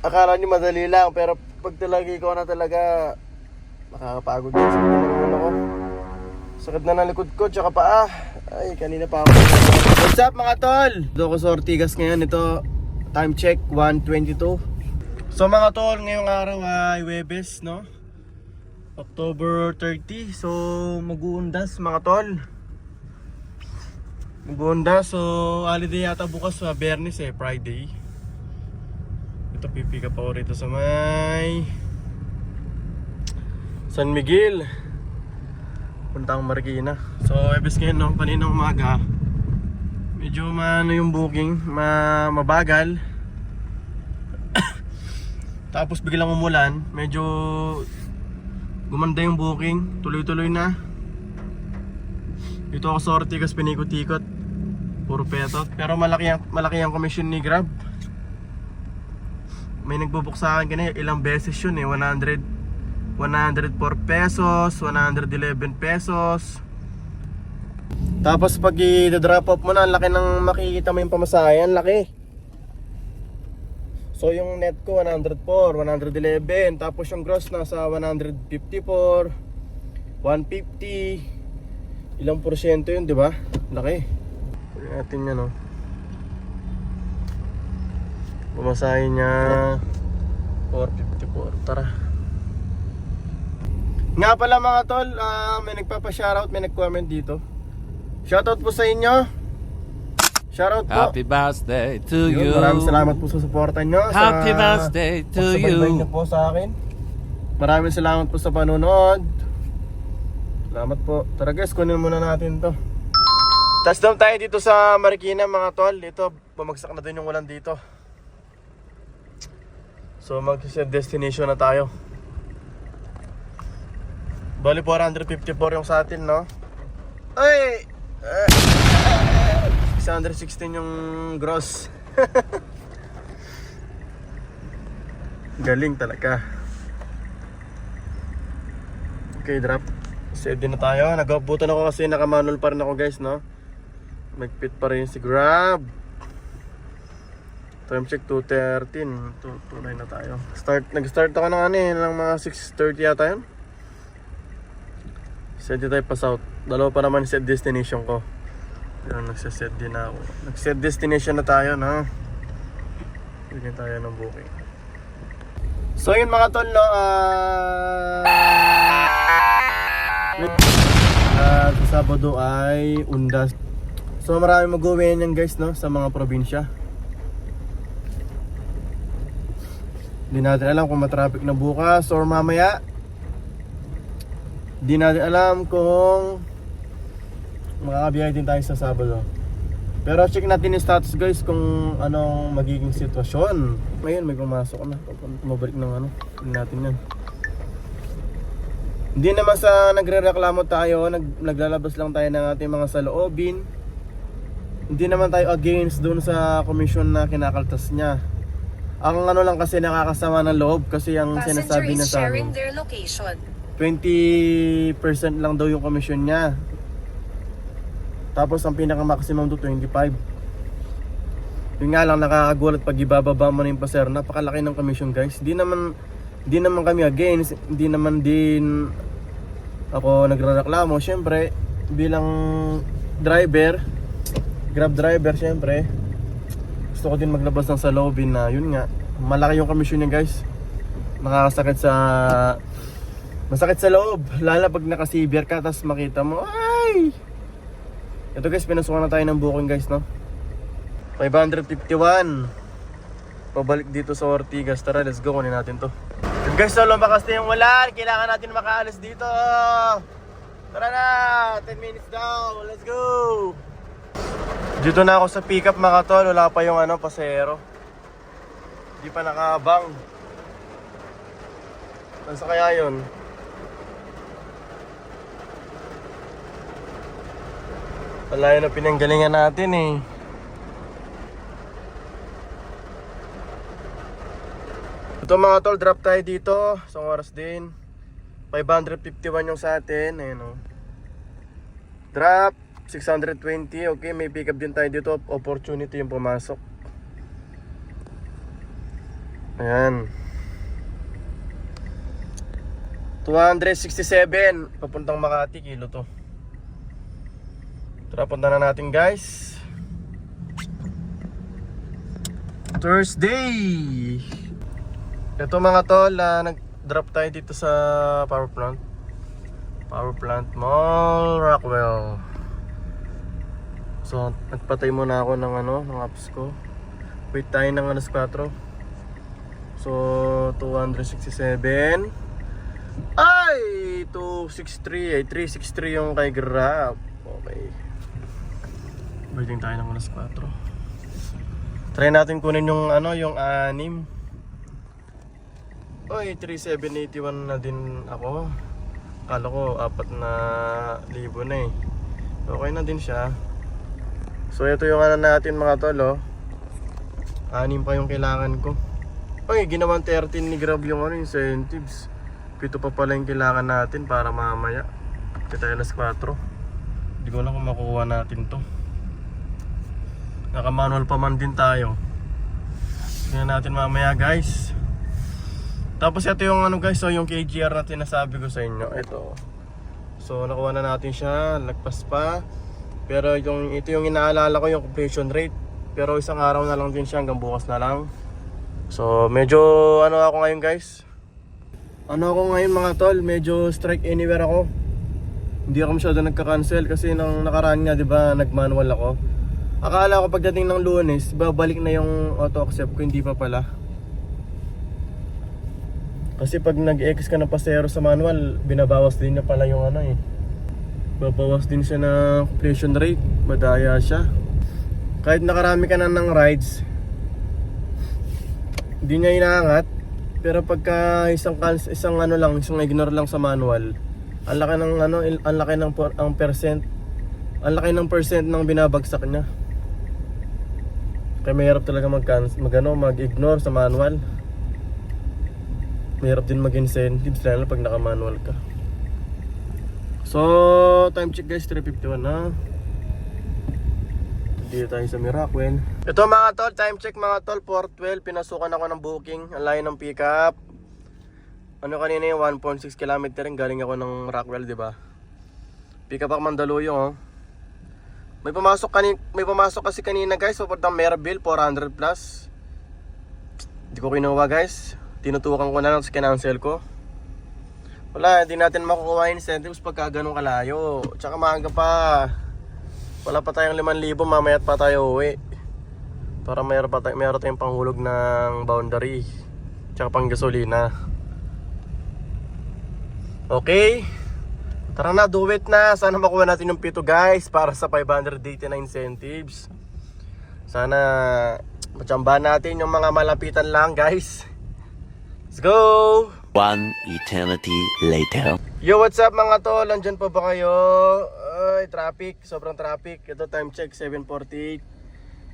akala nyo madali lang, pero pag talaga ikaw na talaga, nakakapagod din. Sakit na ng ulo ko. Sakit na ng likod ko, tsaka paa. Ay, kanina pa ako. What's up mga tol? Dito ko sa Ortigas ngayon. Ito, time check, 1:22. So mga tol, ngayong araw ay Huwebes, no? October 30. So, mag-uundas mga tol. Mag-uundas. So, holiday yata bukas sa Bernis Friday. Ito, pipick up ako rito sa may San Miguel. Punta akong Marikina. So, Huwebes ngayon, no? Kaninang umaga medyo maano yung booking, mabagal. Tapos biglang umulan, medyo gumanda yung booking, tuloy-tuloy na. Dito ako sa Ortigas, pinikot-ikot, puro petot. Pero malaki ang commission ni Grab. May nagbo-book sa akin kanina, ilang beses yun 104 pesos, 111 pesos. Tapos pag i-drop off mo na, ang laki ng makikita mo yung pamasahe, ang laki. So yung net ko 104, 111, tapos yung gross nasa 154, 150. Ilang porsyento yun, di ba? Laki. Tingnan natin yan, no. Pamasahe niya 454. Tara. Nga pala mga tol, may nagpapa-shoutout, may nag-comment dito. Shoutout po sa inyo. Shoutout po. Happy birthday to you. Maraming salamat po sa suporta nyo. Happy birthday to pagsubaybay you. nyo po sa akin. Maraming salamat po sa panonood. Salamat po. Tara guys, kunin muna natin to. Touchdown tayo dito sa Marikina mga tol. Dito, bumagsak na din yung ulan dito. So mag-set destination na tayo. Bali 454 yung sa atin, no? Ay! 616 yung gross. Galing talaga. Okay, drop. Set din na tayo. Nag-uputan ako kasi naka-manual pa rin ako guys, no? Mag-fit pa rin si Grab. Time check 2:13. 2:09 na tayo. Nag-start ako ng ng mga 6:30 yata yun. Set din tayo pa south. Dalawa pa naman set destination ko. Pero nagsaset din ako. Nag-set destination na tayo, no? Bigyan tayo ng booking. So yun mga tol, no? Sa Sabado ay undas. So marami mag-uwi yan guys, no? Sa mga probinsya. Hindi natin alam kung matraffic na bukas or mamaya. Hindi natin alam kung makakabiyahe din tayo sa Sabado. Pero check natin yung status guys kung anong magiging sitwasyon. Ngayon may pumasok na. Mabalik ng tingnan natin yan. Hindi naman sa nagre-reklamo tayo, naglalabas lang tayo ng ating mga saloobin. Hindi naman tayo against dun sa komisyon na kinakaltas niya. Ang lang kasi nakakasama ng loob kasi ang sinasabi na sa amin 20% lang daw yung komisyon niya. Tapos ang pinaka-maximum to 25. Yun nga lang nakakagulat pag ibababa mo na yung paser. Napakalaki ng commission guys. Di naman kami against. Hindi naman din ako nagrereklamo. Syempre bilang driver, Grab driver syempre, gusto ko din maglabas ng saloobin na yun nga. Malaki yung commission niya guys. Masakit sa loob. Lalo pag naka-CBR ka tapos makita mo, ay! Ito guys, pinasukan na tayo ng booking guys, no? 551. Pabalik dito sa Ortigas. Tara, let's go, kunin natin to. Yun guys, so lumakas na yung ulan. Kailangan natin makaalis dito. Tara na, 10 minutes daw. Let's go. Dito na ako sa pick up mga tol. Wala pa yung pasero. Di pa nakabang. Nasa kaya yun? Wala yun na pinanggalingan natin eh. Ito mga tol, drop tayo dito. Isang oras din. 551 yung sa atin. Ayun o. Drop 620. Okay, may pick up din tayo dito. Opportunity yung pumasok. Ayan. 267 papuntang Makati, kilo to. Tara, punta na natin guys. Thursday. Ito mga tol, nag-drop tayo dito sa power plant Mall Rockwell. So nagpatay muna ako ng ng apps ko. Wait tayo ng alas 4. So 267. Ay 263, ay 363 yung kay Grab. Okay. Waiting tayo ng alas 4. Try natin kunin yung yung 6. Oy, 3781 na din ako. Kala ko 4,000 na eh. Okay na din siya. So ito yung natin mga tol, 6 pa yung kailangan ko. Oy, ginawan 13 ni Grab yung incentives. 7 pa pala yung kailangan natin para mamaya. Kita alas 4. Hindi ko alam kung makukuha natin to. Naka-manual pa man din tayo. Tingnan natin mamaya guys. Tapos ito yung guys, yung KGR na sinasabi ko sa inyo. Ito. So nakuha na natin siya, lagpas pa. Pero ito yung inaalala ko, yung completion rate. Pero isang araw na lang din siya, hanggang bukas na lang. So medyo ako ngayon guys. Ako ngayon mga tol, medyo strike anywhere ako. Hindi ako masyado nagka-cancel kasi nung nakaraan nga, 'di ba, nag-manual ako. Akala ko pagdating ng Lunes, babalik na yung auto accept ko, hindi pa pala. Kasi pag nag-X ka ng pasero sa manual, binabawas din na pala yung babawas din siya ng completion rate. Madaya siya. Kahit nakarami ka na ng rides, hindi niya inaangat. Pero pagka isang ignore lang sa manual, ang laki ng percent ng binabagsak niya. Kaya mahirap talaga mag-ignore sa manual. Mahirap din mag-incentives lalo pag naka-manual ka. So, time check guys, 3:51 na. Dito tayo sa Miracle. Ito mga tol, time check mga tol, 4:12. Pinasukan ako ng booking. Ang layo ng pickup. Kanina yung 1.6 km rin. Galing ako ng Rockwell, di ba? Pick up ako Mandaluyong, May pumasok kasi kanina guys, papuntang Merville, 400 plus. Hindi ko kinuha guys. Tinutukan ko na lang sa kinancel ko. Wala, hindi natin makukuha incentives pagka ganun kalayo. Tsaka maaga pa. Wala pa tayong 5,000, mamaya't pa tayo uwi. Para meron tayong panghulog ng boundary. Tsaka pang gasolina. Okay. Tara na, do it na. Sana makuha natin yung 7 guys para sa 580 na incentives. Sana matsambahan natin yung mga malapitan lang guys. Let's go! One eternity later. Yo, what's up mga tol? Andyan pa ba kayo? Ay, traffic. Sobrang traffic. Ito time check, 7:48.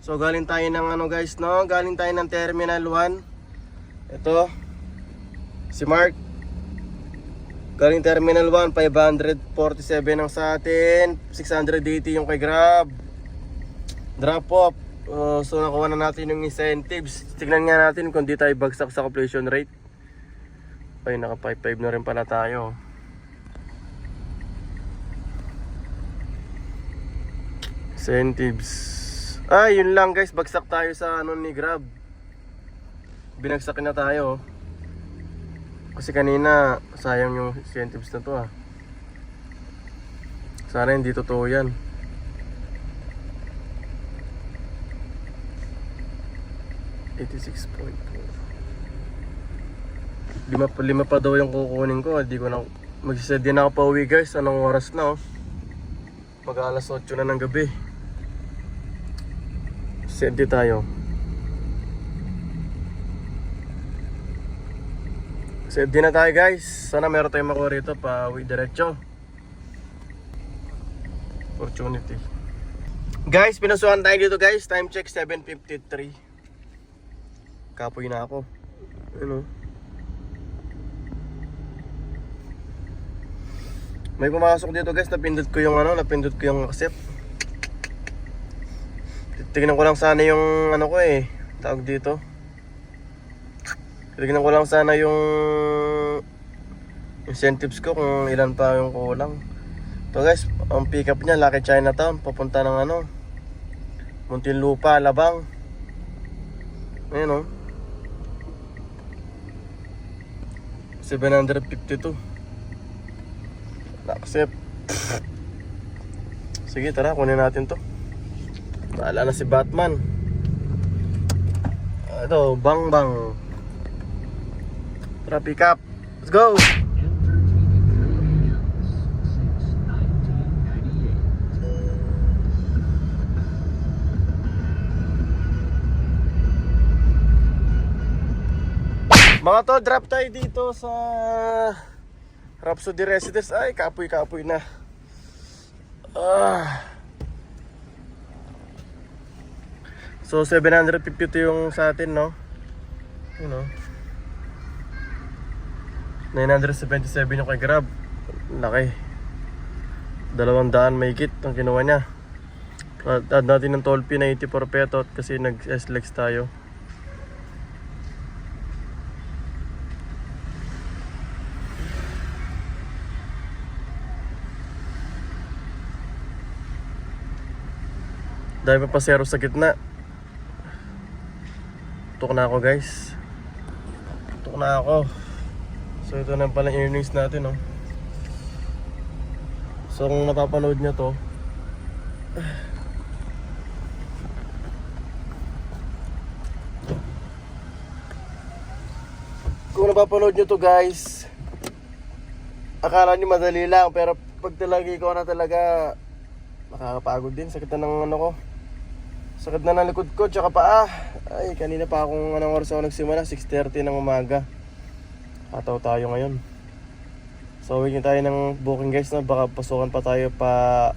So galing tayo ng guys, no? Galing tayo ng Terminal 1. Ito si Mark. Galing Terminal 1, 547 ang sa atin, 680 yung kay Grab. Drop off. So nakuha na natin yung incentives. Tignan nga natin kung di tayo bagsak sa completion rate. Ay, naka 5.5 na rin pala tayo. Incentives. Yun lang guys, bagsak tayo sa ni Grab. Binagsak na tayo. Kasi kanina sayang yung incentives na to Sana hindi totoo yan. $86.4. Lima pa daw yung kukunin ko. Hindi ko na magsiset din ako pa uwi guys. Anong oras na mag alas 8 na ng gabi. Set di tayo. Set din na tayo guys. Sana meron tayong makuha rito pa uwi diretso. Opportunity. Guys, pinasuhan tayo dito guys. Time check 7:53. Kapoy na ako. May pumasok dito guys, napindot ko yung accept. Tignan ko lang sana yung tawag dito. Tignan ko lang sana yung incentives ko kung ilan pa yung kulang. So guys, ang pick up niya Lucky Chinatown, papunta ng Muntinlupa, Alabang. Ayun oh. 752. Accept. Sige, tara, kunin natin to. Bahala na si Batman. Ito, bang bang. Tara, pick up. Let's go! Mga to, drop tayo dito sa Rhapsody Residence. Ay, kapoy-kapoy na. So, 752 yung sa atin, no? You know. 977 yung kay Grab. Laki. 200 may kit ang kinuha niya. Add natin ng toll fee na 84 pesos kasi nag-SLEX tayo. Dahil pa pasero sa gitna. Tutok na ako guys. Tutok na ako. So ito na pala earnings natin, no? So kung napapanood nyo to, kung napapanood nyo to guys, akala nyo madali lang, pero pag talagi ko na talaga, nakakapagod din. Sakit na ng ko. Sakit na ng likod ko, tsaka paa. Ay, kanina pa akong anong oras ako nagsimula, 6:30 ng umaga. Hataw tayo ngayon. So, uwi tayo ng booking guys, na baka pasukan pa tayo pa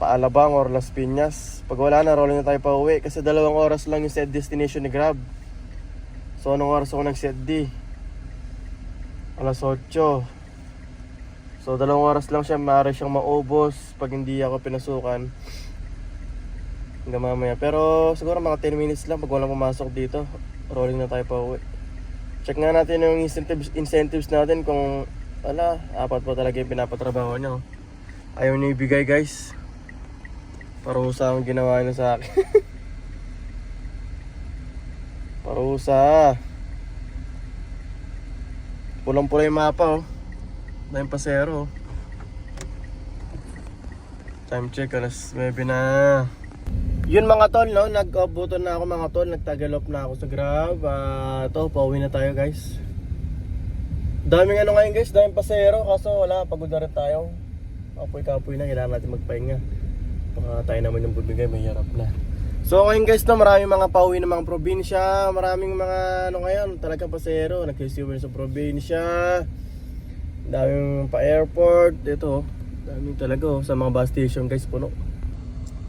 Alabang or Las Piñas. Pag wala na, rolling na tayo pa uwi. Kasi 2 oras lang yung set destination ni Grab. So, anong oras ako nag-set D? Alas 8. So 2 oras lang siya, maaari siyang maubos pag hindi ako pinasukan hanggang mamaya. Pero siguro mga 10 minutes lang pag walang pumasok dito. Rolling na tayo pa uwi. Check nga natin yung incentives natin kung wala, 4 pa talaga yung pinapatrabaho niya. Ayaw niya ibigay guys. Parusa ang ginawa niya sa akin. Parusa. Pulang-pula yung mapa, oh. Dahil pasero. Time check, alas 9 na. Yun mga tol, no? Nag-off-button na ako mga tol. Nag-toggle off na ako sa Grab. Ito, pauwi na tayo guys. Daming ngayon guys, daming pasero. Kaso wala, pagod na rin tayo. Kapoy-kapoy na, kailangan natin magpahinga. Baka tayo naman yung bumigay, may harap na. So ngayon guys, no, maraming mga pauwi ng mga probinsya. Maraming mga ngayon, talagang pasero. Nag-receive sa probinsya. Daming pa-airport. Ito, daming talaga, sa mga bus station guys, puno.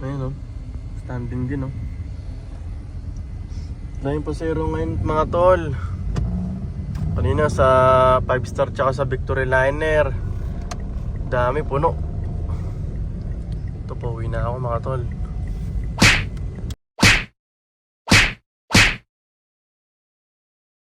Ayun, standing din, daming pasero ngayon mga tol. Kanina sa 5-star tsaka sa Victory Liner, dami, puno. Ito, pauwi na ako mga tol.